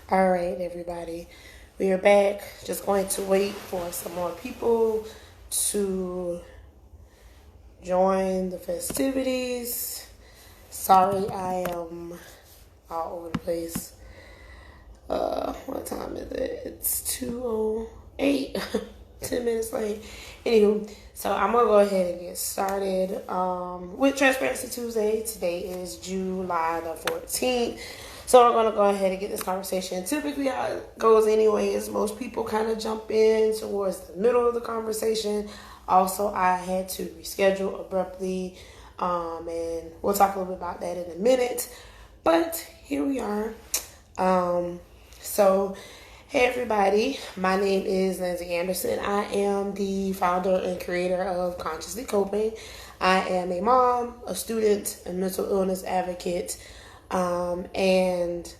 All right, everybody. We are back. Just going to wait for some more people to join the festivities. Sorry, I am all over the place. What time is it? It's 2:08. 10 minutes late. Anywho, so I'm gonna go ahead and get started with Transparency Tuesday. Today is July the 14th. So I'm gonna go ahead and get this conversation. Typically how it goes anyway is most people kind of jump in towards the middle of the conversation. Also, I had to reschedule abruptly, and we'll talk a little bit about that in a minute. But here we are. Hey everybody, my name is Lindsay Anderson. I am the founder and creator of Consciously Coping. I am a mom, a student, a mental illness advocate, and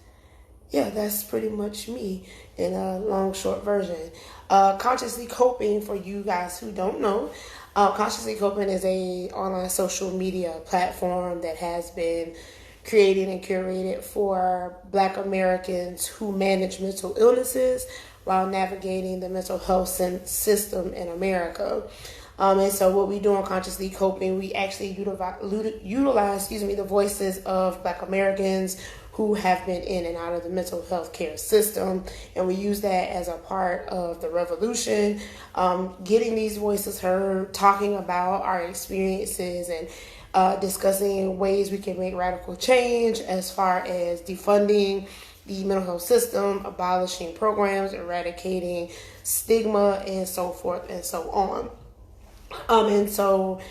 yeah, that's pretty much me in a long, short version. Consciously Coping, for you guys who don't know, Consciously Coping is a online social media platform that has been created and curated for Black Americans who manage mental illnesses while navigating the mental health system in America. And so what we do on Consciously Coping, we actually utilize the voices of Black Americans who have been in and out of the mental health care system. And we use that as a part of the revolution, getting these voices heard, talking about our experiences, and discussing ways we can make radical change as far as defunding the mental health system, abolishing programs, eradicating stigma, and so forth and so on. And so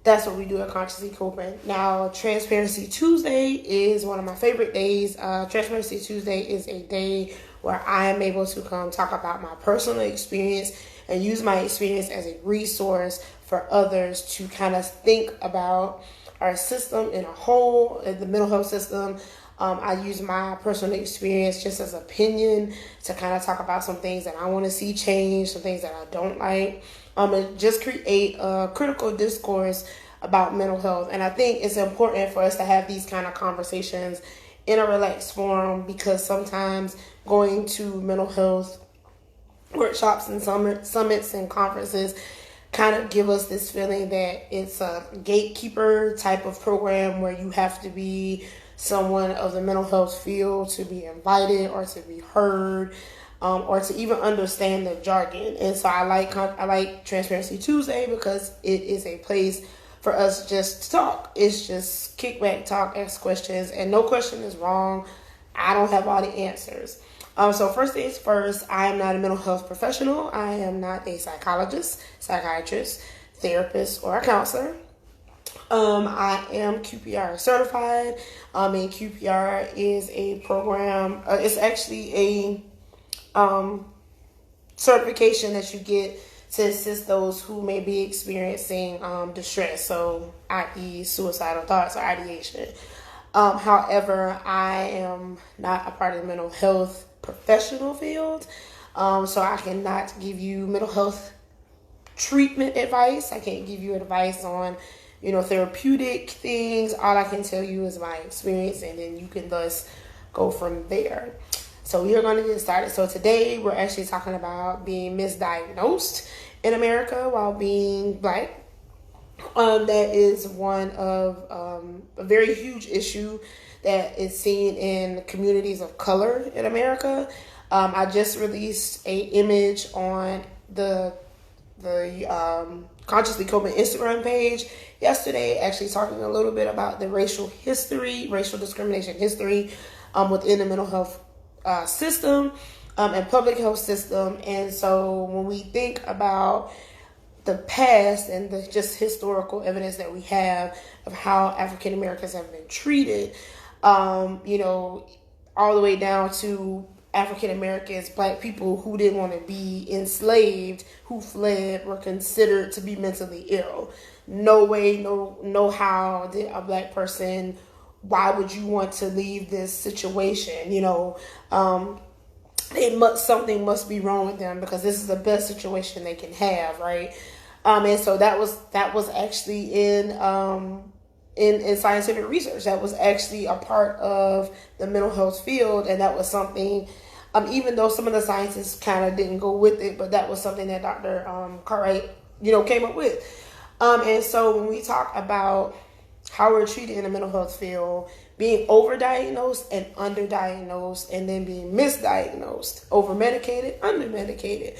that's what we do at Consciously Coping. Now, Transparency Tuesday is one of my favorite days. Transparency Tuesday is a day where I am able to come talk about my personal experience and use my experience as a resource for others to kind of think about our system in a whole, the mental health system. I use my personal experience just as opinion to kind of talk about some things that I want to see change, some things that I don't like, and just create a critical discourse about mental health. And I think it's important for us to have these kind of conversations in a relaxed forum, because sometimes going to mental health workshops and summits and conferences kind of give us this feeling that it's a gatekeeper type of program where you have to be someone of the mental health field to be invited or to be heard, or to even understand the jargon. And so I like Transparency Tuesday because it is a place for us just to talk. It's just kick back, talk, ask questions, and no question is wrong. I don't have all the answers. So first things first, I am not a mental health professional. I am not a psychologist, psychiatrist, therapist, or a counselor. I am QPR certified, and QPR is a program, it's actually a certification that you get to assist those who may be experiencing distress, so i.e. suicidal thoughts or ideation. However, I am not a part of the mental health professional field, so I cannot give you mental health treatment advice. I can't give you advice on therapeutic things. All I can tell you is my experience, and then you can thus go from there. So we are going to get started. So today we're actually talking about being misdiagnosed in America while being Black. That is one of a very huge issue that is seen in communities of color in America. I just released an image on the Consciously Coping Instagram page yesterday, actually talking a little bit about the racial discrimination history within the mental health system and public health system. And so when we think about the past and the just historical evidence that we have of how African Americans have been treated, all the way down to African Americans, Black people who didn't want to be enslaved, who fled, were considered to be mentally ill. No way, no how did a Black person, why would you want to leave this situation? Something must be wrong with them because this is the best situation they can have, right? And so that was actually in in scientific research. That was actually a part of the mental health field, and that was something, even though some of the scientists kind of didn't go with it, but that was something that Dr. Cartwright, came up with. And so when we talk about how we're treated in the mental health field, being overdiagnosed and underdiagnosed, and then being misdiagnosed, over-medicated, under-medicated.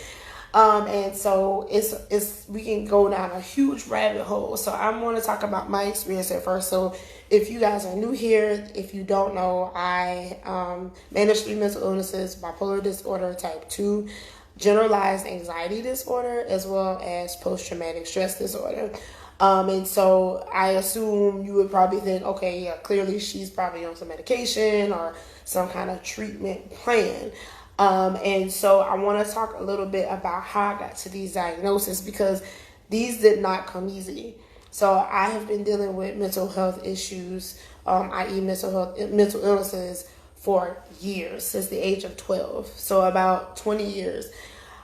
And so it's we can go down a huge rabbit hole. So I'm going to talk about my experience at first. So if you guys are new here, if you don't know, I manage 3 mental illnesses: bipolar disorder type 2, generalized anxiety disorder, as well as post-traumatic stress disorder. And so I assume you would probably think, okay, yeah, clearly she's probably on some medication or some kind of treatment plan. And so I want to talk a little bit about how I got to these diagnoses, because these did not come easy. So I have been dealing with mental health issues, i.e. mental illnesses, for years, since the age of 12. So about 20 years,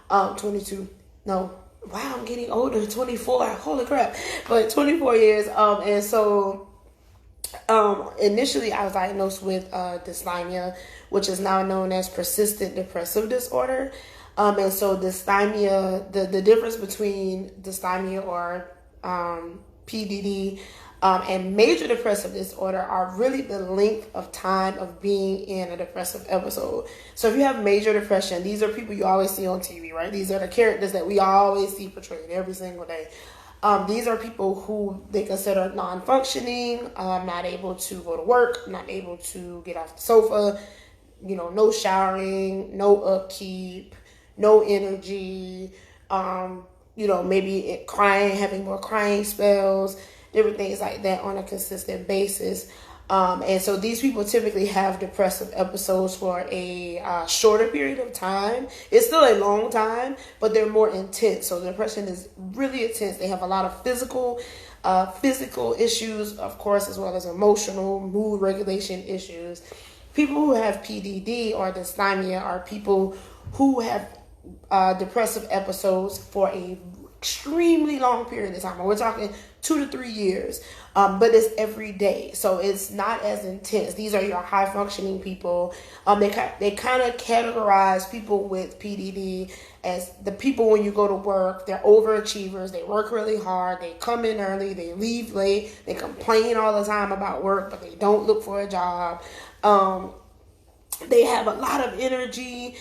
22, no, wow, I'm getting older, 24, holy crap, but 24 years. And so initially I was diagnosed with dysthymia, which is now known as persistent depressive disorder. And so dysthymia, the difference between dysthymia or PDD and major depressive disorder are really the length of time of being in a depressive episode. So if you have major depression, these are people you always see on TV, right? These are the characters that we always see portrayed every single day. These are people who they consider non-functioning, not able to go to work, not able to get off the sofa, no showering, no upkeep, no energy, maybe crying, having more crying spells, different things like that on a consistent basis. And so these people typically have depressive episodes for a shorter period of time. It's still a long time, but they're more intense. So the depression is really intense. They have a lot of physical issues, of course, as well as emotional, mood regulation issues. People who have PDD or dysthymia are people who have depressive episodes for a extremely long period of time. We're talking 2 to 3 years, but it's every day, so it's not as intense. These are your high functioning people. They kind of categorize people with PDD as the people when you go to work, they're overachievers, they work really hard, they come in early, they leave late, they complain all the time about work, but they don't look for a job. They have a lot of energy.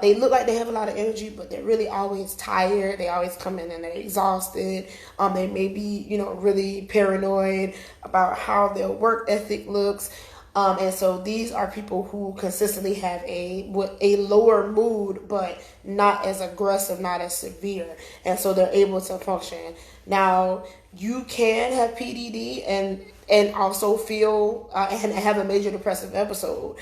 They look like they have a lot of energy, but they're really always tired. They always come in and they're exhausted. They may be, really paranoid about how their work ethic looks. And so these are people who consistently have a lower mood, but not as aggressive, not as severe. And so they're able to function. Now, you can have PDD and also feel and have a major depressive episode.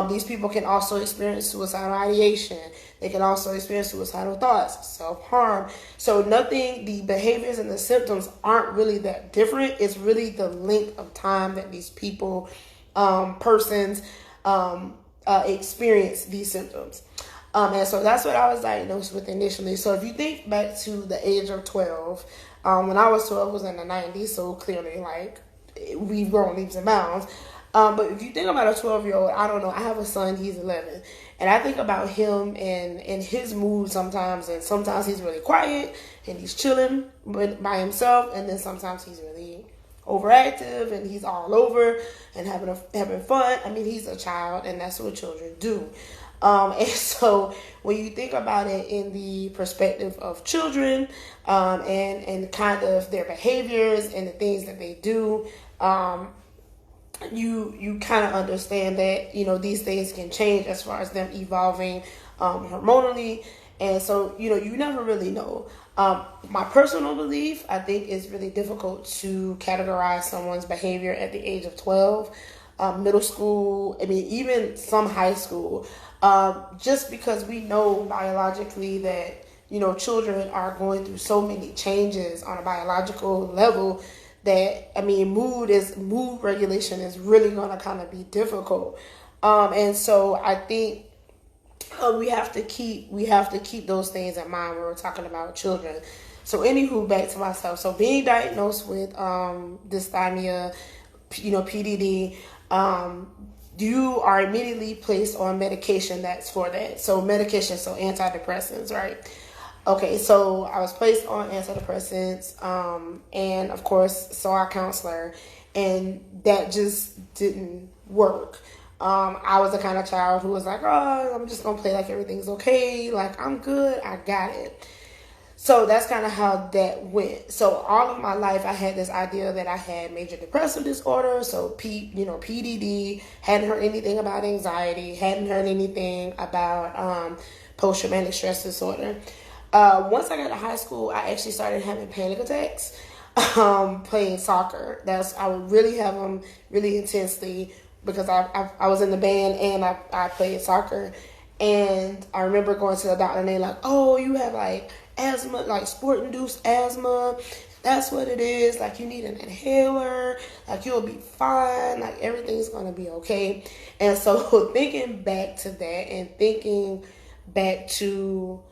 These people can also experience suicidal ideation. They can also experience suicidal thoughts, self-harm. So the behaviors and the symptoms aren't really that different. It's really the length of time that these people, persons, experience these symptoms. And so that's what I was diagnosed with initially. So if you think back to the age of 12, when I was 12, was in the 90s, so clearly, we've grown leaps and bounds. But if you think about a 12-year-old, I don't know, I have a son, he's 11. And I think about him and his mood sometimes. And sometimes he's really quiet and he's chilling by himself. And then sometimes he's really overactive and he's all over and having fun. I mean, he's a child and that's what children do. And so when you think about it in the perspective of children, and kind of their behaviors and the things that they do, you kind of understand that, these things can change as far as them evolving, hormonally. And so, you never really know. My personal belief, I think it's really difficult to categorize someone's behavior at the age of 12, middle school, even some high school. Just because we know biologically that, children are going through so many changes on a biological level that, mood regulation is really going to kind of be difficult. And so I think we have to keep those things in mind when we're talking about children. So anywho, back to myself. So being diagnosed with dysthymia, PDD, you are immediately placed on medication that's for that. So medication, so antidepressants, right? Okay, so I was placed on antidepressants, and of course saw a counselor, and that just didn't work. I was the kind of child who was like, oh, I'm just gonna play like everything's okay, like I'm good, I got it. So that's kind of how that went. So all of my life, I had this idea that I had major depressive disorder. So PDD. Hadn't heard anything about anxiety. Hadn't heard anything about post-traumatic stress disorder. Once I got to high school, I actually started having panic attacks. Playing soccer. I would really have them really intensely because I was in the band and I played soccer. And I remember going to the doctor and they're like, oh, you have like asthma, like sport-induced asthma. That's what it is. Like you need an inhaler. Like you'll be fine. Like everything's going to be okay. And so thinking back to that and thinking back to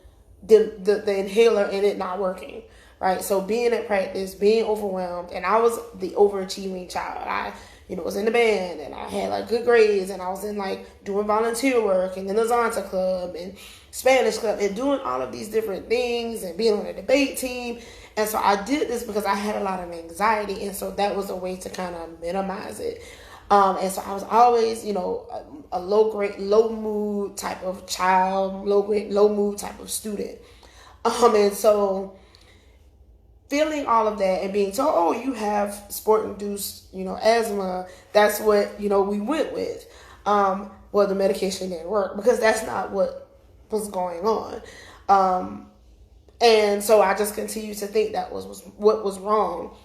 the inhaler and it not working, right? So being at practice, being overwhelmed, and I was the overachieving child. I was in the band and I had like good grades and I was in like doing volunteer work and in the Zonta Club and Spanish Club and doing all of these different things and being on a debate team. And so I did this because I had a lot of anxiety, and so that was a way to kind of minimize it. And so I was always, a low mood type of child, low mood type of student. And so feeling all of that and being told, oh, you have sport-induced, asthma, that's what, we went with. Well, the medication didn't work because that's not what was going on. And so I just continued to think that was what was wrong.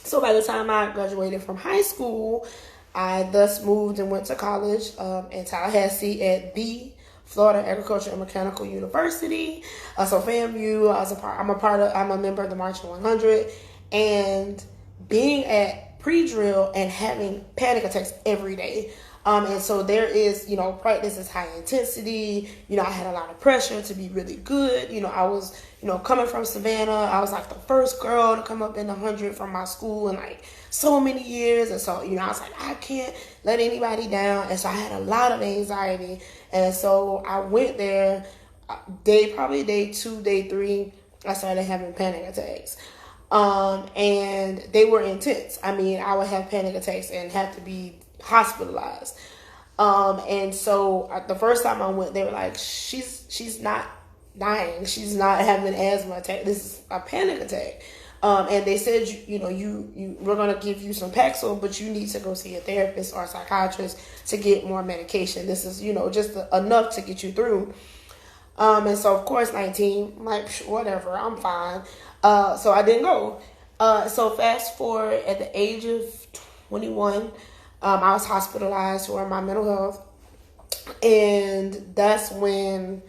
So by the time I graduated from high school, I thus moved and went to college in Tallahassee at the Florida Agricultural and Mechanical University. So FAMU, I'm a member of the Marching 100, and being at pre-drill and having panic attacks every day. And so there is, practice is high intensity. I had a lot of pressure to be really good. I was, coming from Savannah. I was like the first girl to come up in the 100 from my school in like so many years. And so, I was like, I can't let anybody down. And so I had a lot of anxiety. And so I went there probably day 2, day 3, I started having panic attacks. And they were intense. I mean, I would have panic attacks and have to be hospitalized. And so the first time I went, they were like, she's not dying. She's not having an asthma attack. This is a panic attack. And they said, we're going to give you some Paxil, but you need to go see a therapist or a psychiatrist to get more medication. This is, just enough to get you through. And so of course, 19, I'm like, whatever, I'm fine. So I didn't go. So fast forward, at the age of 21, I was hospitalized for my mental health, and that's when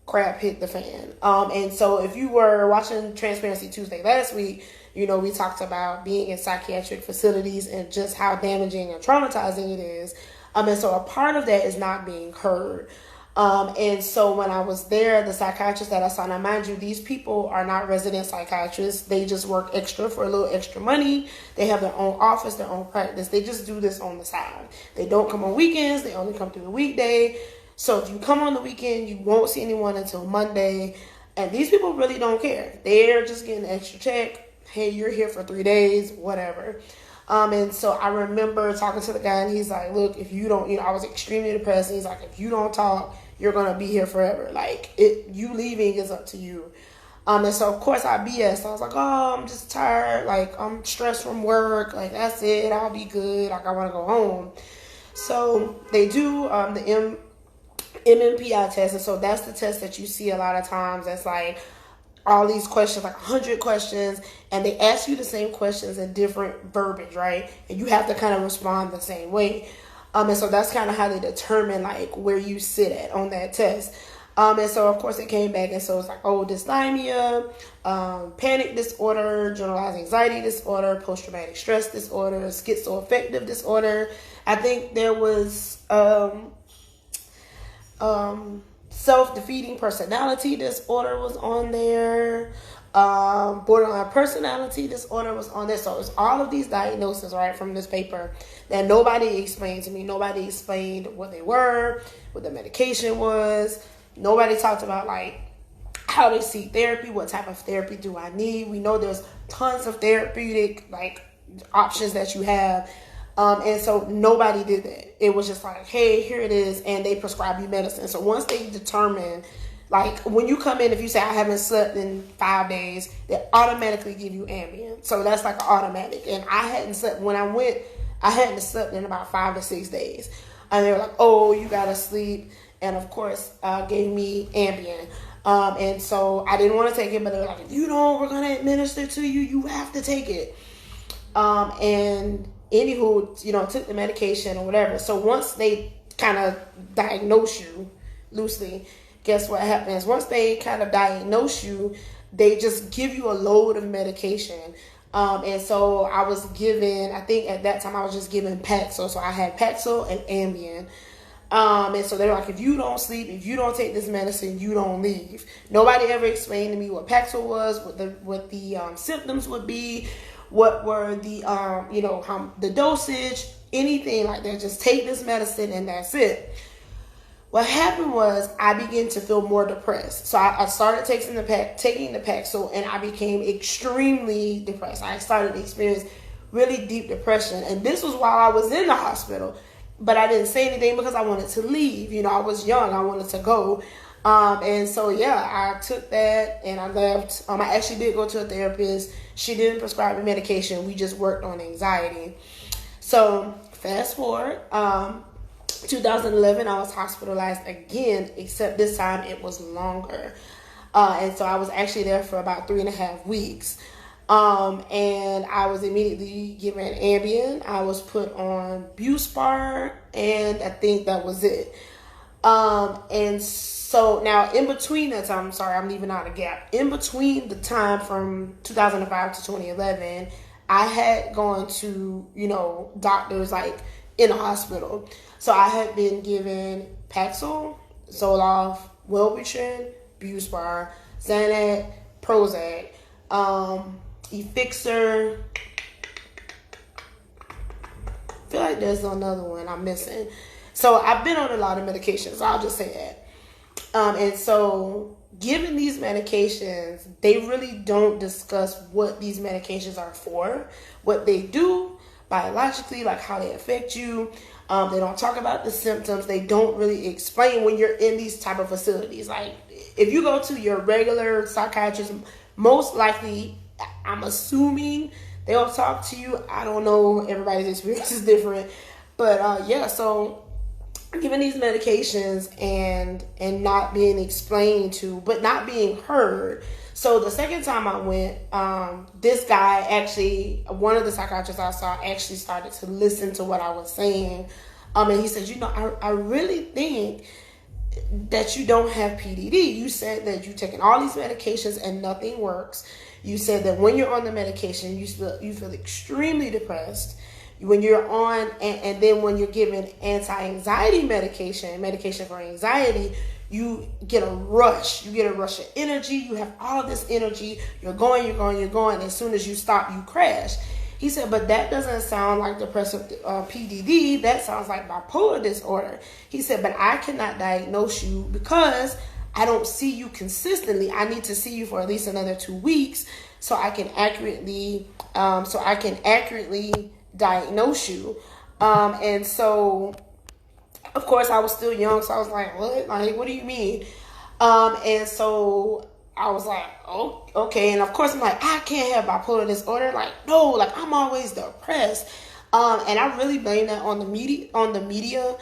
crap hit the fan. And so if you were watching Transparency Tuesday last week, we talked about being in psychiatric facilities and just how damaging and traumatizing it is. And so a part of that is not being heard. And so when I was there, the psychiatrist that I saw, now mind you, these people are not resident psychiatrists. They just work extra for a little extra money. They have their own office, their own practice. They just do this on the side. They don't come on weekends. They only come through the weekday. So if you come on the weekend, you won't see anyone until Monday. And these people really don't care. They're just getting an extra check. Hey, you're here for 3 days, whatever. And so I remember talking to the guy, and he's like, look, if you don't, I was extremely depressed. And he's like, if you don't talk, you're going to be here forever. Like, you leaving is up to you. And so, of course, I BS. I was like, oh, I'm just tired. Like, I'm stressed from work. Like, that's it. I'll be good. Like, I want to go home. So they do the MMPI test. And so that's the test that you see a lot of times. That's like all these questions, like 100 questions, and they ask you the same questions in different verbiage, right? And you have to kind of respond the same way. And so that's kind of how they determine like where you sit at on that test. And so of course it came back, and so it's like, oh, dysthymia, panic disorder, generalized anxiety disorder, post-traumatic stress disorder, schizoaffective disorder. I think there was self-defeating personality disorder was on there. Borderline personality disorder was on there. So it's all of these diagnoses, right, from this paper that nobody explained to me. Nobody explained what they were, what the medication was. Nobody talked about, like, how they seek therapy, what type of therapy do I need. We know there's tons of therapeutic, like, options that you have. And so nobody did that. It was just like, hey, here it is, and they prescribe you medicine. So once they determine, like, when you come in, if you say I haven't slept in 5 days, they automatically give you Ambien. So that's like an automatic. And I hadn't slept when I went. I hadn't slept in about 5 to 6 days, and they were like, "Oh, you gotta sleep," and of course, gave me Ambien. And so I didn't want to take it, but they were like, "If you don't, we're gonna administer to you. You have to take it." And anywho, took the medication or whatever. So once they kind of diagnose you loosely, guess what happens? Once they kind of diagnose you, they just give you a load of medication. And so I was given, I think at that time I was just given Paxil. So I had Paxil and Ambien. And so they're like, if you don't sleep, if you don't take this medicine, you don't leave. Nobody ever explained to me what Paxil was, what the symptoms would be, what were the, how the dosage, anything like that. Just take this medicine and that's it. What happened was I began to feel more depressed. So I started taking the Paxil, and I became extremely depressed. I started to experience really deep depression. And this was while I was in the hospital. But I didn't say anything because I wanted to leave. I was young. I wanted to go. And so, I took that and I left. I actually did go to a therapist. She didn't prescribe me medication. We just worked on anxiety. So fast forward, 2011, I was hospitalized again, except this time it was longer. And so I was actually there for about 3.5 weeks. And I was immediately given Ambien. I was put on Buspar, and I think that was it. And so now in between that time, I'm sorry, I'm leaving out a gap. In between the time from 2005 to 2011, I had gone to, doctors like in the hospital. So I had been given Paxil, Zoloft, Wellbutrin, Buspar, Xanax, Prozac, Effixor. I feel like there's another one I'm missing. So I've been on a lot of medications. I'll just say that. And so given these medications, they really don't discuss what these medications are for, what they do biologically, like how they affect you. They don't talk about the symptoms. They don't really explain when you're in these type of facilities. Like if you go to your regular psychiatrist, most likely, I'm assuming they'll talk to you. I don't know. Everybody's experience is different. But so given these medications and not being explained to, but not being heard. So the second time I went, this guy actually, one of the psychiatrists I saw actually started to listen to what I was saying. And he said, I really think that you don't have PDD. You said that you're taking all these medications and nothing works. You said that when you're on the medication, you feel extremely depressed. When you're on, and then when you're given anti-anxiety medication for anxiety, you get a rush. You get a rush of energy. You have all this energy. You're going. As soon as you stop, you crash. He said, but that doesn't sound like depressive PDD. That sounds like bipolar disorder. He said, but I cannot diagnose you because I don't see you consistently. I need to see you for at least another 2 weeks so I can accurately diagnose you. And so, of course, I was still young, so I was like, what? Like, what do you mean? And so I was like, oh, okay. And of course, I'm like, I can't have bipolar disorder. Like, no, like I'm always depressed. And I really blame that on the media,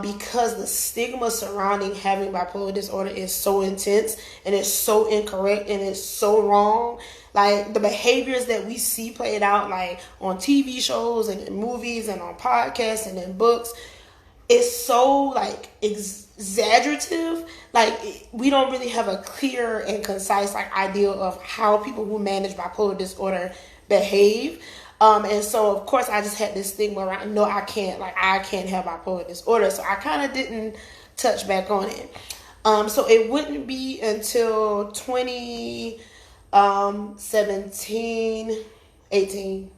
because the stigma surrounding having bipolar disorder is so intense and it's so incorrect and it's so wrong. Like the behaviors that we see played out like on TV shows and in movies and on podcasts and in books, it's so like exaggerative. Like we don't really have a clear and concise like idea of how people who manage bipolar disorder behave. And so of course I just had this stigma around, no, I can't have bipolar disorder. So I kind of didn't touch back on it. So it wouldn't be until 17, 18,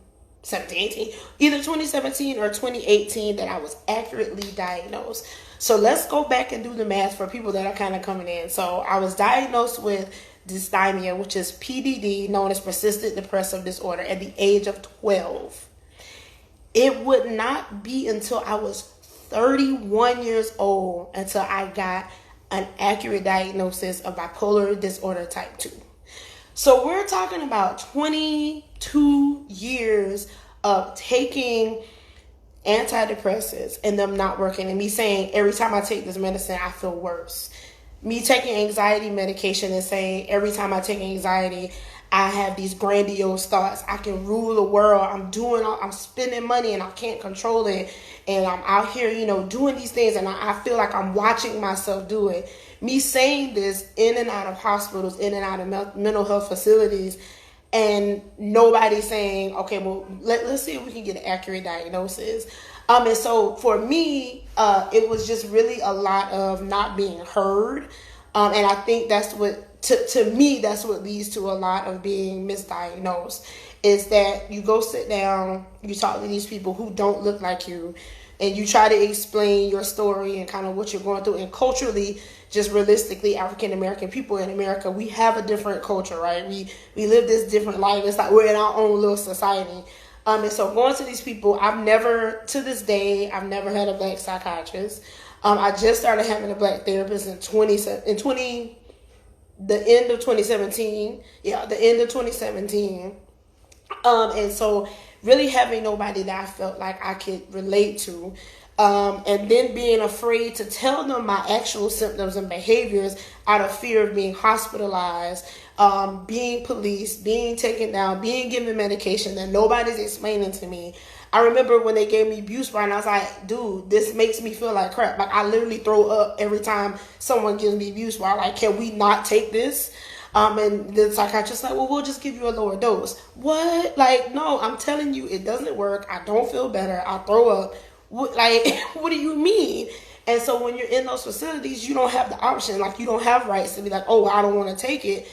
17, 18, either 2017 or 2018 that I was accurately diagnosed. So let's go back and do the math for people that are kind of coming in. So I was diagnosed with dysthymia, which is PDD, known as persistent depressive disorder, at the age of 12. It would not be until I was 31 years old until I got an accurate diagnosis of bipolar disorder type 2. So we're talking about 22 years of taking antidepressants and them not working, and me saying every time I take this medicine I feel worse. Me taking anxiety medication and saying every time I take anxiety I have these grandiose thoughts. I can rule the world. I'm spending money and I can't control it. And I'm out here, doing these things, and I feel like I'm watching myself do it. Me saying this in and out of hospitals, in and out of mental health facilities, and nobody saying, okay, well, let's see if we can get an accurate diagnosis. And so for me, it was just really a lot of not being heard. And I think that's what, to me, that's what leads to a lot of being misdiagnosed, is that you go sit down, you talk to these people who don't look like you, and you try to explain your story and kind of what you're going through. And culturally, just realistically, African-American people in America, we have a different culture, right? We live this different life. It's like we're in our own little society. And so going to these people, to this day, I've never had a black psychiatrist. I just started having a black therapist the end of 2017. Yeah, the end of 2017. And so really having nobody that I felt like I could relate to. And then being afraid to tell them my actual symptoms and behaviors out of fear of being hospitalized, being policed, being taken down, being given medication that nobody's explaining to me. I remember when they gave me Buspar, and I was like, dude, this makes me feel like crap. Like, I literally throw up every time someone gives me Buspar. Like, can we not take this? And the psychiatrist's like, well, we'll just give you a lower dose. What? Like, no, I'm telling you, it doesn't work. I don't feel better. I throw up. What do you mean? And so when you're in those facilities, you don't have the option. Like, you don't have rights to be like, oh, I don't want to take it.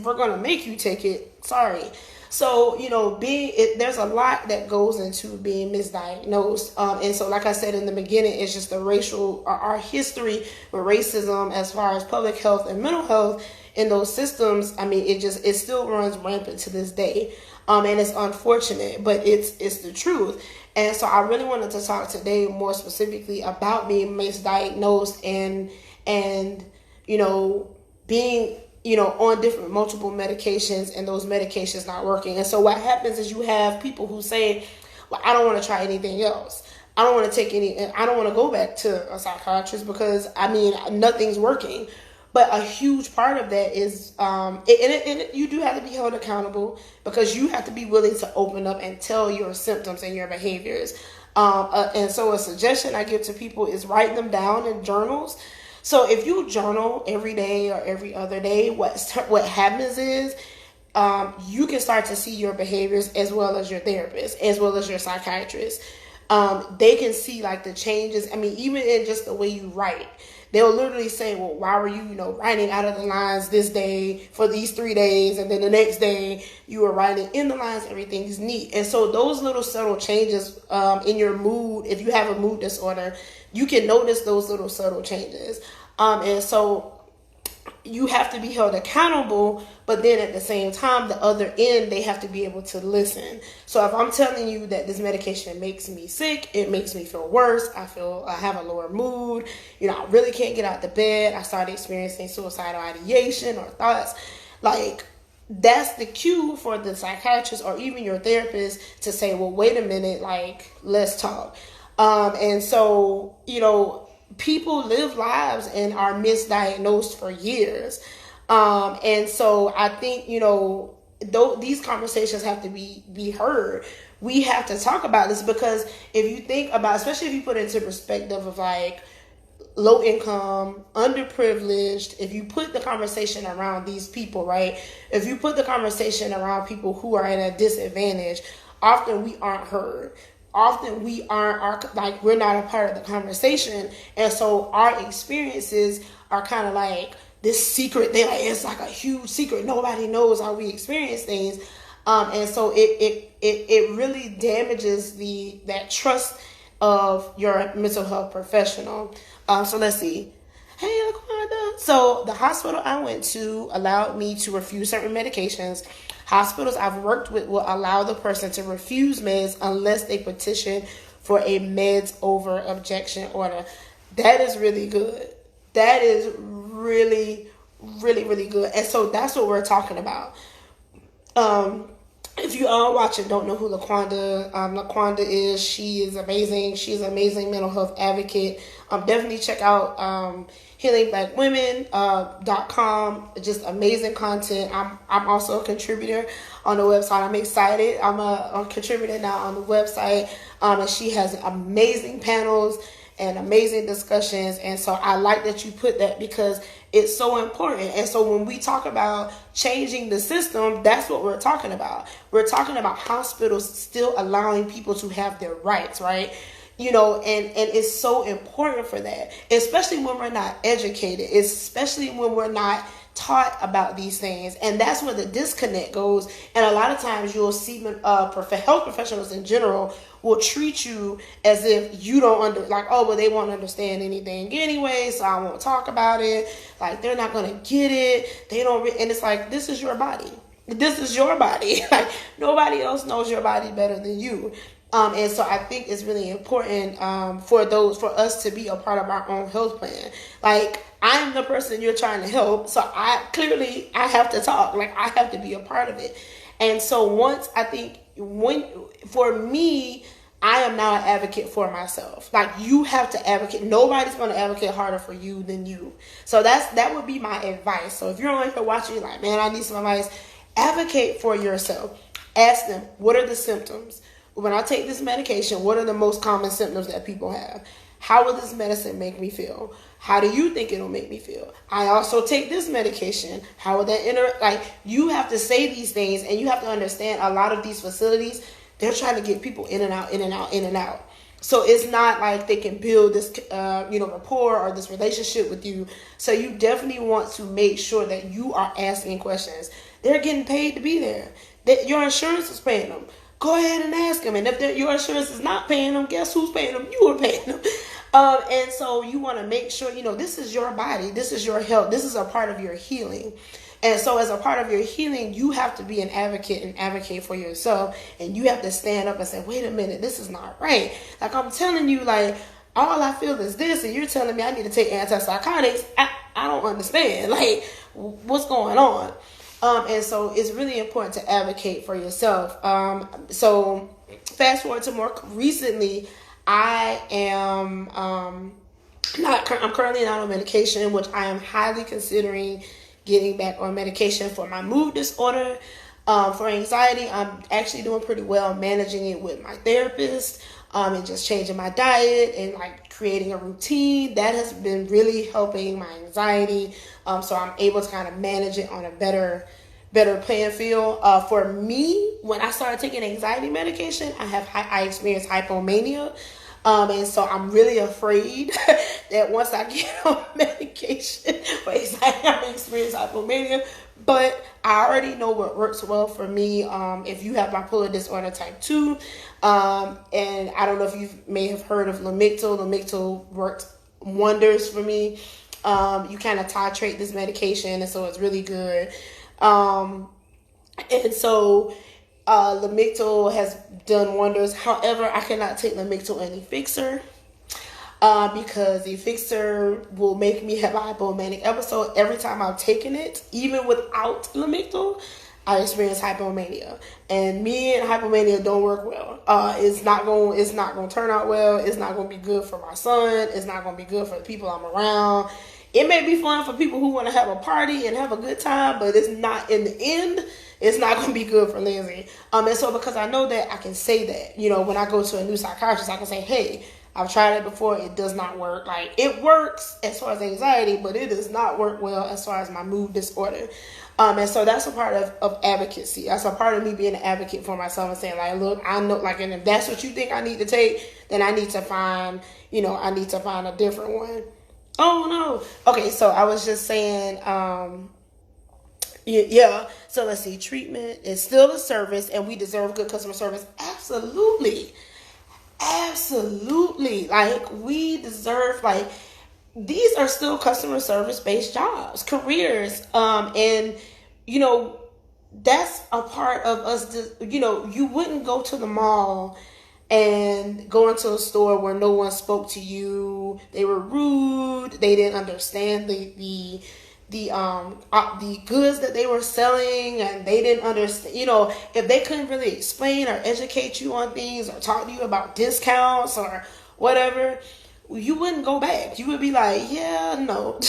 We're going to make you take it. Sorry. So, there's a lot that goes into being misdiagnosed. And so, like I said in the beginning, it's just our history with racism as far as public health and mental health in those systems. I mean, it still runs rampant to this day. And it's unfortunate, but it's the truth. And so I really wanted to talk today more specifically about being misdiagnosed and being on different multiple medications and those medications not working. And so what happens is you have people who say, well, I don't want to try anything else. I don't want to go back to a psychiatrist because nothing's working. But a huge part of that is, you do have to be held accountable because you have to be willing to open up and tell your symptoms and your behaviors. And so a suggestion I give to people is write them down in journals. So if you journal every day or every other day, what happens is you can start to see your behaviors as well as your therapist, as well as your psychiatrist. They can see like the changes. Even in just the way you write. They'll literally say, well, why were you, writing out of the lines this day for these 3 days, and then the next day you were writing in the lines, everything's neat. And so those little subtle changes in your mood, if you have a mood disorder, you can notice those little subtle changes. And so you have to be held accountable, but then at the same time, the other end, they have to be able to listen. So if I'm telling you that this medication makes me sick, it makes me feel worse, I have a lower mood, I really can't get out the bed, I started experiencing suicidal ideation or thoughts, like, that's the cue for the psychiatrist or even your therapist to say, well, wait a minute, like, let's talk. And so, people live lives and are misdiagnosed for years. And so I think, these conversations have to be heard. We have to talk about this because if you think about, especially if you put it into perspective of like low income, underprivileged, if you put the conversation around these people, right? If you put the conversation around people who are at a disadvantage, often we aren't heard. Often we're not a part of the conversation. And so our experiences are kind of like this secret. They like it's like a huge secret. Nobody knows how we experience things, and so it really damages that trust of your mental health professional. So let's see. Hey, Laquanda. So the hospital I went to allowed me to refuse certain medications. Hospitals I've worked with will allow the person to refuse meds unless they petition for a meds over objection order. That is really good. That is really, really, really good. And so that's what we're talking about. If you are watching, don't know who Laquanda is, she is amazing. She's an amazing mental health advocate. Definitely check out healingblackwomen.com. Just amazing content. I'm also a contributor on the website. I'm excited. I'm a contributor now on the website. And she has amazing panels and amazing discussions. And so I like that you put that because it's so important. And so when we talk about changing the system, that's what we're talking about. We're talking about hospitals still allowing people to have their rights, right? You know, and it's so important for that, especially when we're not educated, especially when we're not taught about these things. And that's where the disconnect goes. And a lot of times you'll see health professionals in general will treat you as if you don't they won't understand anything anyway, so I won't talk about it. Like, they're not going to get it. They don't, and it's like, this is your body. This is your body. Like, nobody else knows your body better than you. And so I think it's really important for us to be a part of our own health plan. Like, I'm the person you're trying to help, so I have to talk. Like, I have to be a part of it. And so for me, I am now an advocate for myself. Like, you have to advocate. Nobody's going to advocate harder for you than you. So that would be my advice. So if you're on here watching, you're like, man, I need some advice. Advocate for yourself. Ask them, what are the symptoms? When I take this medication, what are the most common symptoms that people have? How will this medicine make me feel? How do you think it'll make me feel? I also take this medication. How will that you have to say these things, and you have to understand a lot of these facilities, they're trying to get people in and out, in and out, in and out. So it's not like they can build this, rapport or this relationship with you. So you definitely want to make sure that you are asking questions. They're getting paid to be there. Your insurance is paying them. Go ahead and ask them. And if your insurance is not paying them, guess who's paying them? You are paying them. And so you want to make sure, this is your body. This is your health. This is a part of your healing. And so as a part of your healing, you have to be an advocate and advocate for yourself. And you have to stand up and say, wait a minute, this is not right. Like, I'm telling you, like, all I feel is this, and you're telling me I need to take antipsychotics. I don't understand. Like, what's going on? And so it's really important to advocate for yourself. So fast forward to more recently, I'm currently not on medication, which I am highly considering getting back on medication for my mood disorder. For anxiety, I'm actually doing pretty well managing it with my therapist, and just changing my diet and like creating a routine. That has been really helping my anxiety. So I'm able to kind of manage it on a better playing field. For me, when I started taking anxiety medication, I experienced hypomania. And so I'm really afraid that once I get on medication for anxiety, I experience hypomania. But I already know what works well for me. If you have bipolar disorder type 2, and I don't know if you may have heard of Lamictal. Lamictal worked wonders for me. You kind of titrate this medication, and so it's really good. And so Lamictal has done wonders. However, I cannot take Lamictal any fixer, because the fixer will make me have a hypomanic episode every time I've taken it. Even without Lamictal, I experience hypomania, and me and hypomania don't work well. It's not going to turn out well. It's not going to be good for my son. It's not going to be good for the people I'm around. It may be fun for people who want to have a party and have a good time, but it's not, in the end, it's not going to be good for Lindsay. And so because I know that, I can say that, when I go to a new psychiatrist, I can say, hey, I've tried it before. It does not work. Like, it works as far as anxiety, but it does not work well as far as my mood disorder. And so that's a part of advocacy. That's a part of me being an advocate for myself and saying, like, look, I know, like, and if that's what you think I need to take, then I need to find a different one. Oh no. Okay, so I was just saying, yeah. So let's see. Treatment is still a service, and we deserve good customer service. Absolutely, absolutely. Like we deserve these are still customer service based jobs, careers, and you know that's a part of us. You wouldn't go to the mall and go into a store where no one spoke to you. They were rude. They didn't understand the goods that they were selling, and they didn't understand. If they couldn't really explain or educate you on things or talk to you about discounts or whatever, you wouldn't go back. You would be like, yeah, no.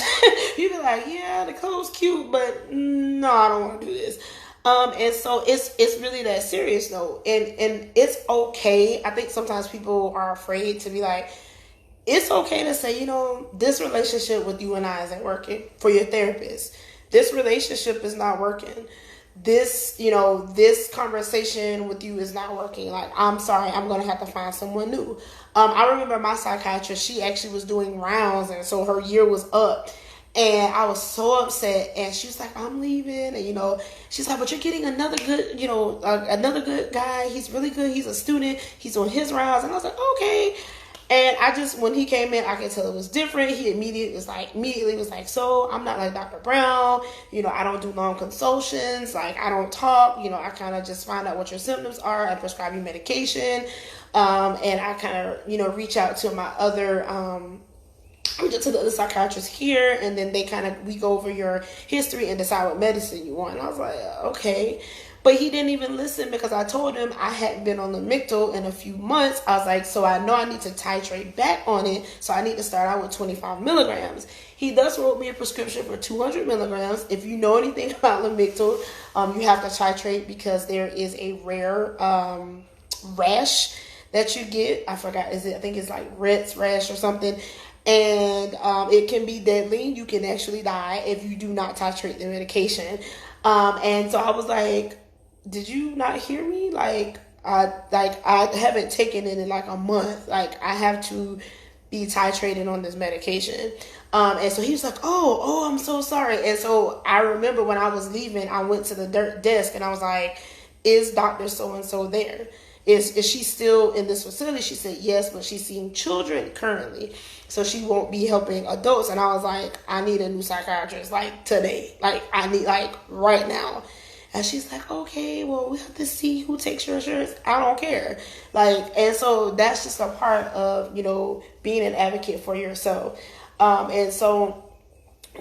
You'd be like, yeah, the clothes cute, but no, I don't want to do this. And so it's really that serious though, and it's okay. I think sometimes people are afraid to be like, it's okay to say, this relationship with you and I isn't working. For your therapist, this relationship is not working. This conversation with you is not working. Like, I'm sorry, I'm going to have to find someone new. I remember my psychiatrist, she actually was doing rounds, and so her year was up. And I was so upset, and she was like, I'm leaving. And, she's like, but you're getting another good, another good guy. He's really good. He's a student. He's on his rounds. And I was like, okay. And when he came in, I could tell it was different. He immediately was like, so I'm not like Dr. Brown. I don't do long consultations. Like, I don't talk. I kind of just find out what your symptoms are. I prescribe you medication. And I kind of, reach out to my other, reach out to the other psychiatrist here. And then we go over your history and decide what medicine you want. And I was like, okay. But he didn't even listen, because I told him I hadn't been on the Lamictal in a few months. I was like, so I know I need to titrate back on it. So I need to start out with 25 milligrams. He thus wrote me a prescription for 200 milligrams. If you know anything about Lamictal, you have to titrate because there is a rare rash that you get. I forgot, I think it's like Rhett's rash or something. And it can be deadly. You can actually die if you do not titrate the medication. And so I was like, did you not hear me? I haven't taken it in like a month. Like, I have to be titrated on this medication. And so he was like, oh, I'm so sorry. And so I remember when I was leaving, I went to the desk and I was like, is Dr. So-and-so there? Is she still in this facility? She said, yes, but she's seeing children currently. So she won't be helping adults. And I was like, I need a new psychiatrist, like today. Like, I need, like, right now. And she's like, okay, well, we have to see who takes your insurance. I don't care. And so that's just a part of, being an advocate for yourself. And so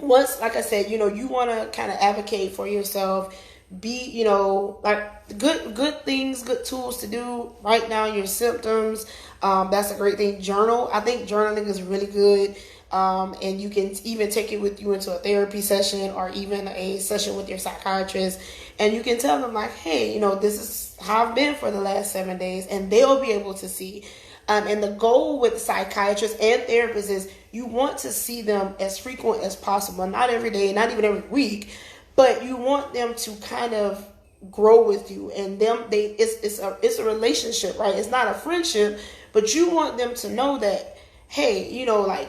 once, like I said, you want to kind of advocate for yourself, be, good things, good tools to do. Write down your symptoms. That's a great thing. Journal. I think journaling is really good. And you can even take it with you into a therapy session or even a session with your psychiatrist. And you can tell them like, hey, this is how I've been for the last 7 days, and they'll be able to see. And the goal with psychiatrists and therapists is you want to see them as frequent as possible. Not every day, not even every week, but you want them to kind of grow with you, and it's a relationship, right? It's not a friendship, but you want them to know that, hey,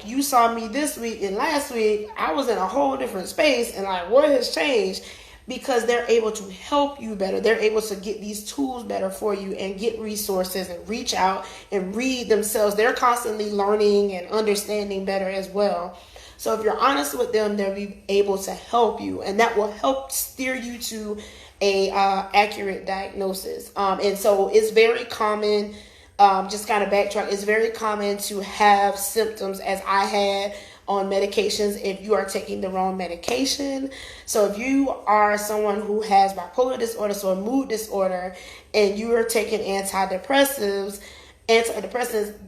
you saw me this week and last week, I was in a whole different space, and like, what has changed? Because they're able to help you better. They're able to get these tools better for you and get resources and reach out and read themselves. They're constantly learning and understanding better as well. So if you're honest with them, they'll be able to help you, and that will help steer you to a accurate diagnosis. And so it's very common, just kind of backtrack, it's very common to have symptoms as I had on medications if you are taking the wrong medication. So if you are someone who has bipolar disorder, so a mood disorder, and you are taking antidepressants,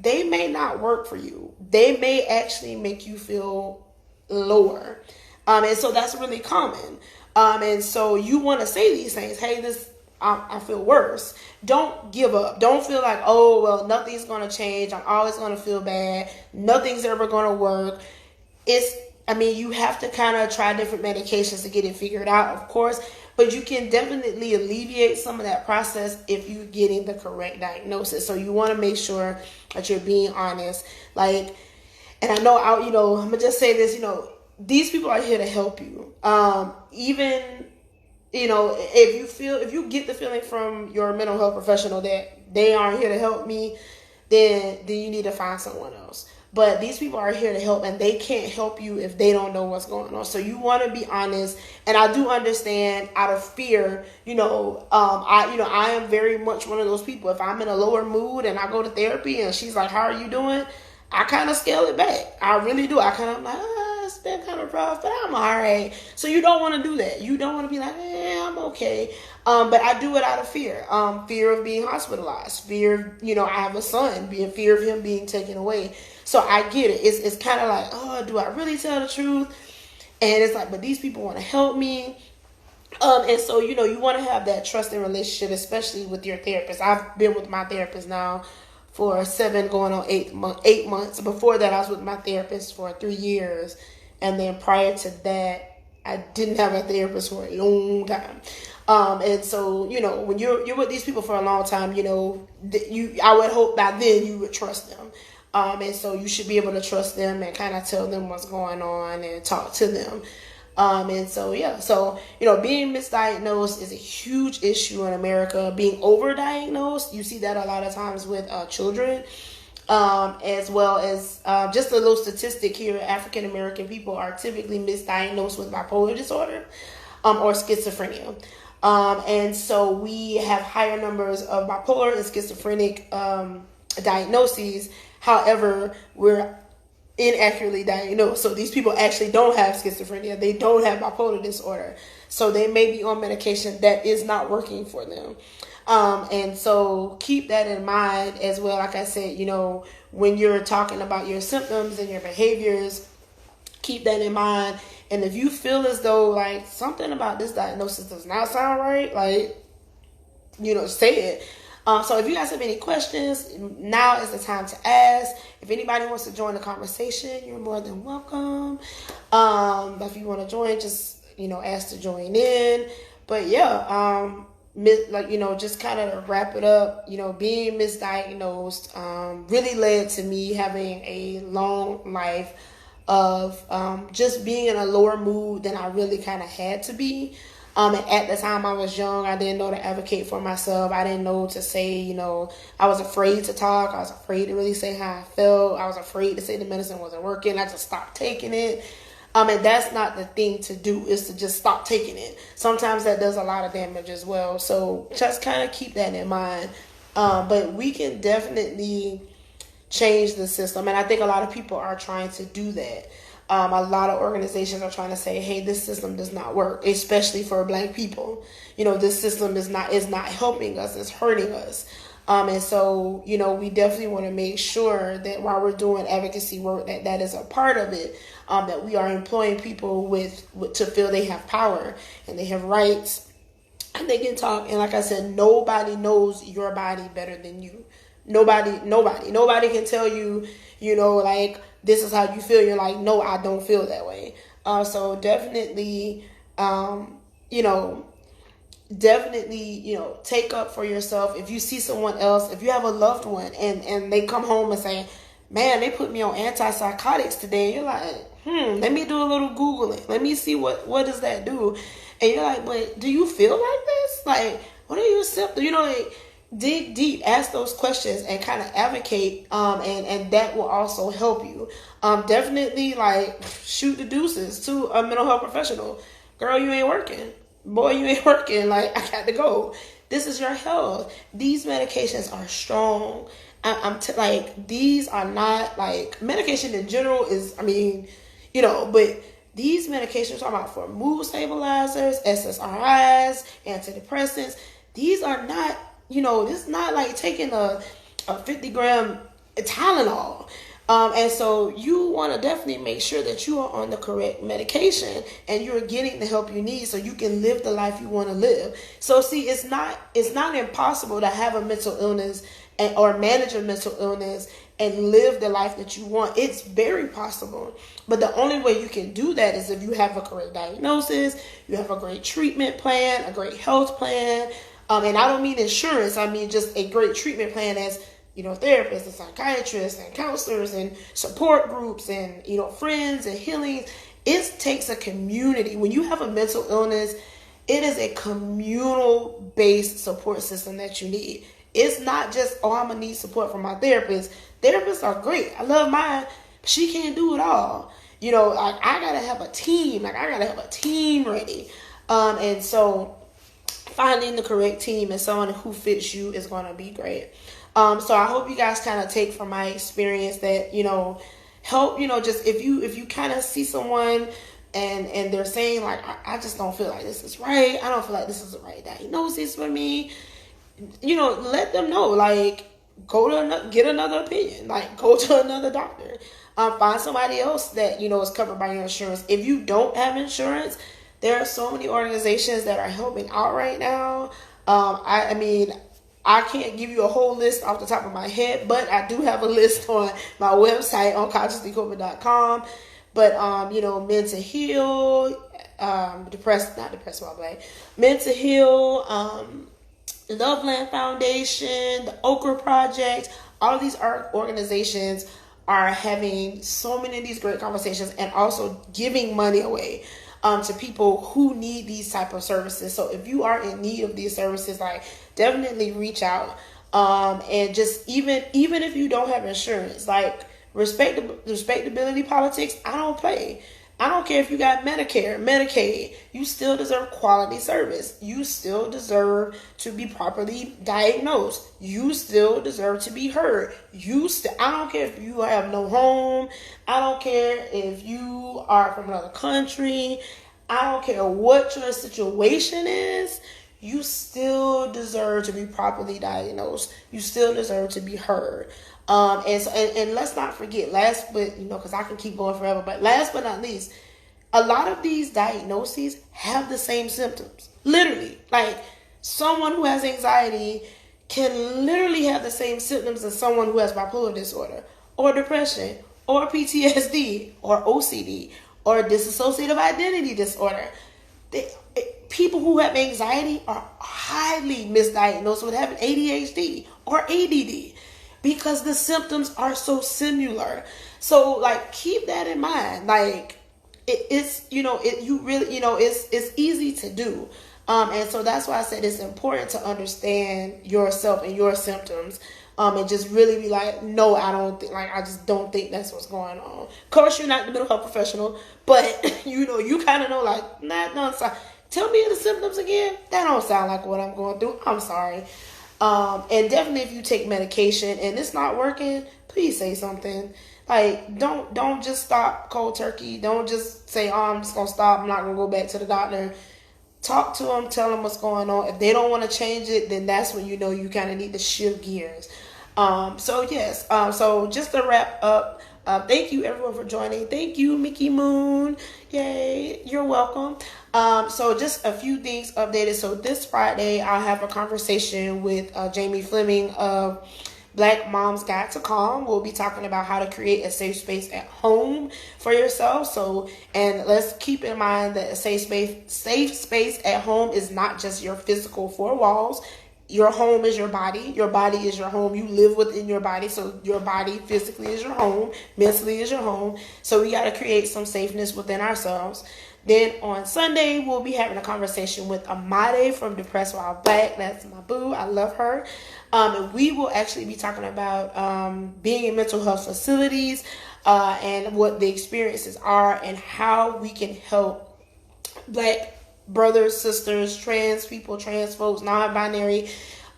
they may not work for you. They may actually make you feel lower. And so that's really common. And so you want to say these things. Hey, I feel worse. Don't give up. Don't feel like, oh, well, nothing's going to change. I'm always going to feel bad. Nothing's ever going to work. You have to kind of try different medications to get it figured out, of course, but you can definitely alleviate some of that process if you're getting the correct diagnosis. So you want to make sure that you're being honest. And I know, I'm gonna just say this, these people are here to help you. Even, if you get the feeling from your mental health professional that they aren't here to help me, then you need to find someone else. But these people are here to help, and they can't help you if they don't know what's going on. So you want to be honest. And I do understand, out of fear, I am very much one of those people. If I'm in a lower mood and I go to therapy and she's like, "How are you doing?" I kind of scale it back. I really do. I kind of like, it's been kind of rough, but I'm all right. So you don't want to do that. You don't want to be like, I'm okay. But I do it out of fear. Fear of being hospitalized. Fear of, I have a son. Fear of him being taken away. So I get it. It's kind of like, oh, do I really tell the truth? And it's like, but these people want to help me. And so, you want to have that trusting relationship, especially with your therapist. I've been with my therapist now for 7 going on 8 months. Before that, I was with my therapist for 3 years. And then prior to that, I didn't have a therapist for a long time. And so, when you're with these people for a long time, I would hope by then you would trust them. And so you should be able to trust them and kind of tell them what's going on and talk to them. And so, being misdiagnosed is a huge issue in America. Being overdiagnosed, you see that a lot of times with children, as well as just a little statistic here. African American people are typically misdiagnosed with bipolar disorder or schizophrenia. And so we have higher numbers of bipolar and schizophrenic diagnoses. However, we're inaccurately diagnosed. So these people actually don't have schizophrenia. They don't have bipolar disorder. So they may be on medication that is not working for them. And so keep that in mind as well. Like I said, when you're talking about your symptoms and your behaviors, keep that in mind. And if you feel as though like something about this diagnosis does not sound right, say it. So if you guys have any questions, now is the time to ask. If anybody wants to join the conversation, you're more than welcome. If you want to join, just, ask to join in. But yeah, just kind of wrap it up, being misdiagnosed really led to me having a long life of just being in a lower mood than I really kind of had to be. And at the time I was young, I didn't know to advocate for myself. I didn't know to say, I was afraid to talk. I was afraid to really say how I felt. I was afraid to say the medicine wasn't working. I just stopped taking it. And that's not the thing to do, is to just stop taking it. Sometimes that does a lot of damage as well. So just kind of keep that in mind. But we can definitely change the system. And I think a lot of people are trying to do that. A lot of organizations are trying to say, hey, this system does not work, especially for Black people. This system is not helping us, it's hurting us. And so, we definitely want to make sure that while we're doing advocacy work, that is a part of it, that we are employing people with to feel they have power and they have rights and they can talk. And like I said, nobody knows your body better than you. Nobody can tell you, this is how you feel. You're like, no, I don't feel that way. So definitely, take up for yourself. If you see someone else, if you have a loved one and they come home and say, man, they put me on antipsychotics today. You're like, let me do a little Googling. Let me see what does that do? And you're like, but do you feel like this? Like, what are your symptoms? Dig deep, ask those questions and kind of advocate. And that will also help you. Definitely shoot the deuces to a mental health professional. Girl, you ain't working. Boy, you ain't working. I got to go. This is your health. These medications are strong. These are not medication in general is, but these medications are talking about for mood stabilizers, SSRIs, antidepressants. These are not, this is not like taking a 50-gram Tylenol. And so you want to definitely make sure that you are on the correct medication and you're getting the help you need so you can live the life you want to live. So see, it's not impossible to have a mental illness or manage a mental illness and live the life that you want. It's very possible. But the only way you can do that is if you have a correct diagnosis, you have a great treatment plan, a great health plan. And I don't mean insurance. I mean just a great treatment plan as therapists and psychiatrists and counselors and support groups and, friends and healing. It takes a community. When you have a mental illness, it is a communal based support system that you need. It's not just, I'm going to need support from my therapist. Therapists are great. I love mine. But she can't do it all. I got to have a team. I got to have a team ready. And so finding the correct team and someone who fits you is going to be great. So I hope you guys kind of take from my experience that, help, just if you kind of see someone and they're saying like, I just don't feel like this is right. I don't feel like this is the right diagnosis for me. Let them know, like, get another opinion, like go to another doctor, find somebody else that, is covered by your insurance. If you don't have insurance, there are so many organizations that are helping out right now. I mean, I can't give you a whole list off the top of my head, but I do have a list on my website on consciouslycoping.com. But, Men to Heal, Men to Heal, Loveland Foundation, the Okra Project, all of these organizations are having so many of these great conversations and also giving money away to people who need these type of services. So if you are in need of these services, like, definitely reach out. And just even if you don't have insurance, like, respectability politics, I don't play. I don't care if you got Medicare, Medicaid, you still deserve quality service. You still deserve to be properly diagnosed. You still deserve to be heard. I don't care if you have no home. I don't care if you are from another country. I don't care what your situation is. You still deserve to be properly diagnosed. You still deserve to be heard. And let's not forget, because I can keep going forever, but last but not least, a lot of these diagnoses have the same symptoms. Literally, like, someone who has anxiety can literally have the same symptoms as someone who has bipolar disorder or depression or PTSD or OCD or dissociative identity disorder. People who have anxiety are highly misdiagnosed with having ADHD or ADD, because the symptoms are so similar. So, like, keep that in mind. Like, it's easy to do. And so that's why I said it's important to understand yourself and your symptoms. And just really be like, no, I just don't think that's what's going on. Of course, you're not the mental health professional, but you kind of know, like, tell me the symptoms again. That don't sound like what I'm going through. I'm sorry. And definitely if you take medication and it's not working, please say something. Like, don't just stop cold turkey. Don't just say, I'm just going to stop. I'm not going to go back to the doctor. Talk to them. Tell them what's going on. If they don't want to change it, then that's when you kind of need to shift gears. So just to wrap up, thank you everyone for joining. Thank you, Mickey Moon. Yay. You're welcome. So just a few things updated. So this Friday, I'll have a conversation with Jamie Fleming of Black Mom's Guide to Calm. We'll be talking about how to create a safe space at home for yourself. So, and let's keep in mind that a safe space at home is not just your physical four walls. Your home is your body. Your body is your home. You live within your body. So your body physically is your home. Mentally is your home. So we got to create some safeness within ourselves. Then on Sunday, we'll be having a conversation with Amade from Depressed While Black. That's my boo. I love her. And we will actually be talking about being in mental health facilities and what the experiences are and how we can help Black brothers, sisters, trans people, trans folks, non-binary,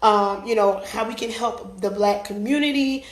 how we can help the Black community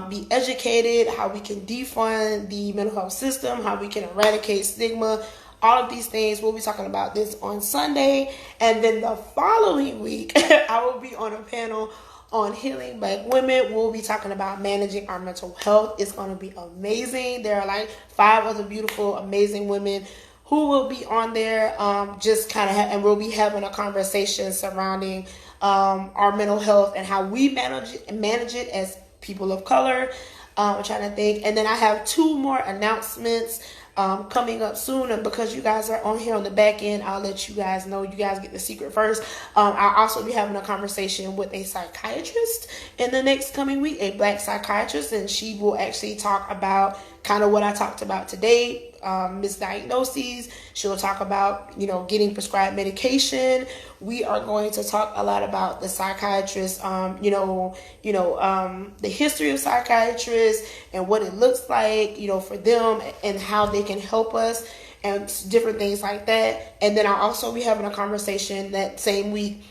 be educated, how we can defund the mental health system, how we can eradicate stigma. All of these things, we'll be talking about this on Sunday. And then the following week, I will be on a panel on healing Black women. We'll be talking about managing our mental health. It's going to be amazing. There are like 5 other beautiful, amazing women who will be on there, and we'll be having a conversation surrounding our mental health and how we manage it as people of color. I'm trying to think. And then I have 2 more announcements. coming up soon. And because you guys are on here on the back end, I'll let you guys know. You guys get the secret first. I'll also be having a conversation with a psychiatrist in the next coming week, a Black psychiatrist, and she will actually talk about kind of what I talked about today, misdiagnoses. She'll talk about, getting prescribed medication. We are going to talk a lot about the psychiatrist, the history of psychiatrists and what it looks like, for them and how they can help us and different things like that. And then I'll also be having a conversation that same week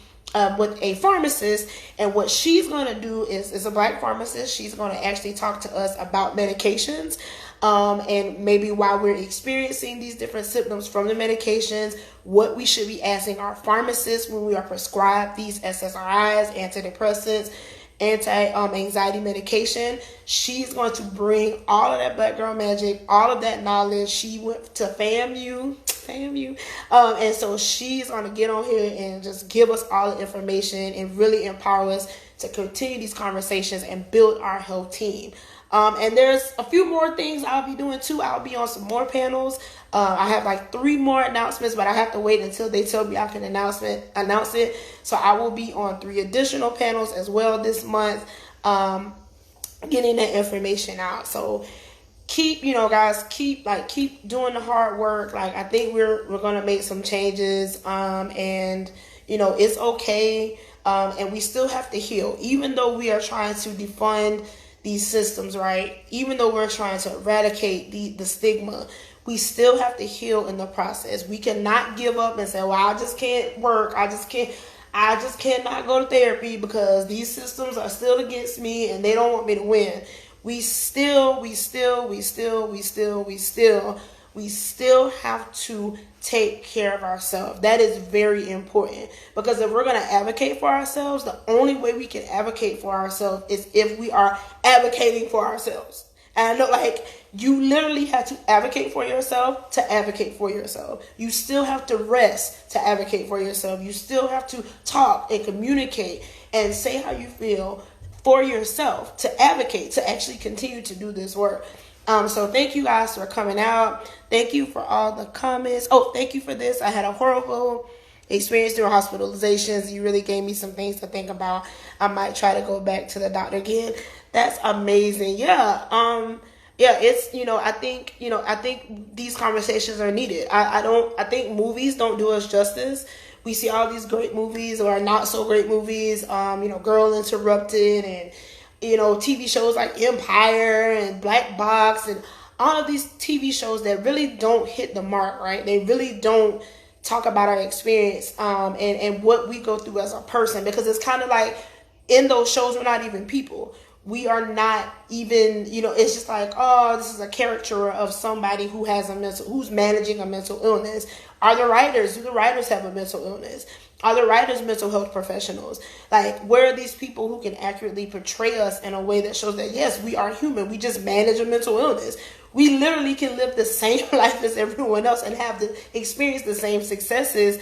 with a pharmacist, and what she's going to do is a Black pharmacist. She's going to actually talk to us about medications, and maybe why we're experiencing these different symptoms from the medications, what we should be asking our pharmacists when we are prescribed these SSRIs, antidepressants, anti-anxiety medication. She's going to bring all of that Black girl magic, all of that knowledge. She went to FAMU, and so she's going to get on here and just give us all the information and really empower us to continue these conversations and build our health team. And there's a few more things I'll be doing too. I'll be on some more panels. I have like 3 more announcements, but I have to wait until they tell me I can announce it. So I will be on 3 additional panels as well this month, getting that information out. So keep doing the hard work. Like, I think we're going to make some changes, and it's okay. And we still have to heal, even though we are trying to defund these systems, right? Even though we're trying to eradicate the stigma, we still have to heal in the process. We cannot give up and say, well, I just can't work. I just cannot go to therapy because these systems are still against me and they don't want me to win. We still have to take care of ourselves. That is very important, because if we're going to advocate for ourselves, the only way we can advocate for ourselves is if we are advocating for ourselves. And I know, you literally have to advocate for yourself to advocate for yourself. You still have to rest to advocate for yourself. You still have to talk and communicate and say how you feel for yourself to advocate, to actually continue to do this work. So thank you guys for coming out. Thank you for all the comments. Oh, thank you for this. I had a horrible experience during hospitalizations. You really gave me some things to think about. I might try to go back to the doctor again. That's amazing. Yeah. It's, I think these conversations are needed. I think movies don't do us justice. We see all these great movies or not so great movies, Girl Interrupted, and TV shows like Empire and Black Box and all of these TV shows that really don't hit the mark, right? They really don't talk about our experience and what we go through as a person, because it's kind of like in those shows, we're not even people. We are not even, it's just like, oh, this is a caricature of somebody who has who's managing a mental illness. Do the writers have a mental illness? Are the writers mental health professionals? Where are these people who can accurately portray us in a way that shows that, yes, we are human. We just manage a mental illness. We literally can live the same life as everyone else and experience the same successes.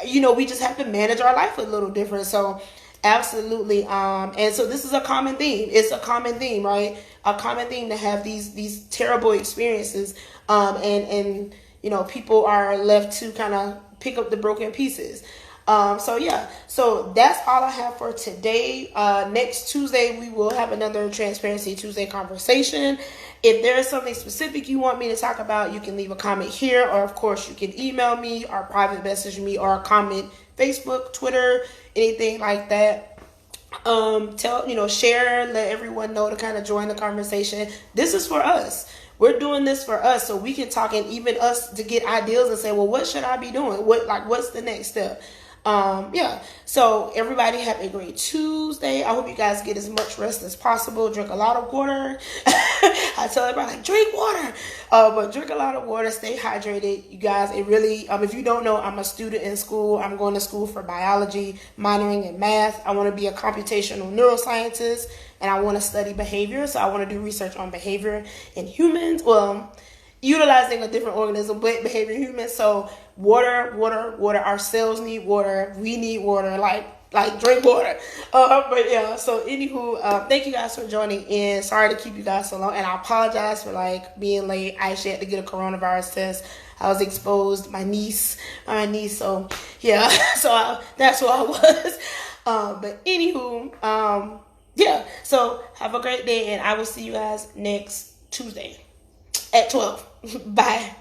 We just have to manage our life a little different. So absolutely. And so this is a common theme. It's a common theme, right? A common theme to have these terrible experiences. And people are left to kind of pick up the broken pieces. So that's all I have for today. Next Tuesday, we will have another Transparency Tuesday conversation. If there is something specific you want me to talk about, you can leave a comment here, or of course you can email me or private message me or comment Facebook, Twitter, anything like that. Share, let everyone know to kind of join the conversation. This is for us. We're doing this for us so we can talk, and even us to get ideas and say, well, what should I be doing? What's the next step? So everybody have a great Tuesday. I hope you guys get as much rest as possible. Drink a lot of water. I tell everybody, drink water, but drink a lot of water, stay hydrated, you guys. It really, if you don't know, I'm a student in school. I'm going to school for biology, minoring in math. I want to be a computational neuroscientist, and I want to study behavior. So I want to do research on behavior in humans. Well, utilizing a different organism, but behavior in humans. So water. Our cells need water. We need water. Like, drink water. But yeah, so anywho, thank you guys for joining in. Sorry to keep you guys so long, and I apologize for like being late. I actually had to get a coronavirus test. I was exposed. My niece. So yeah, that's who I was. But anywho, yeah. So have a great day, and I will see you guys next Tuesday at 12. Bye.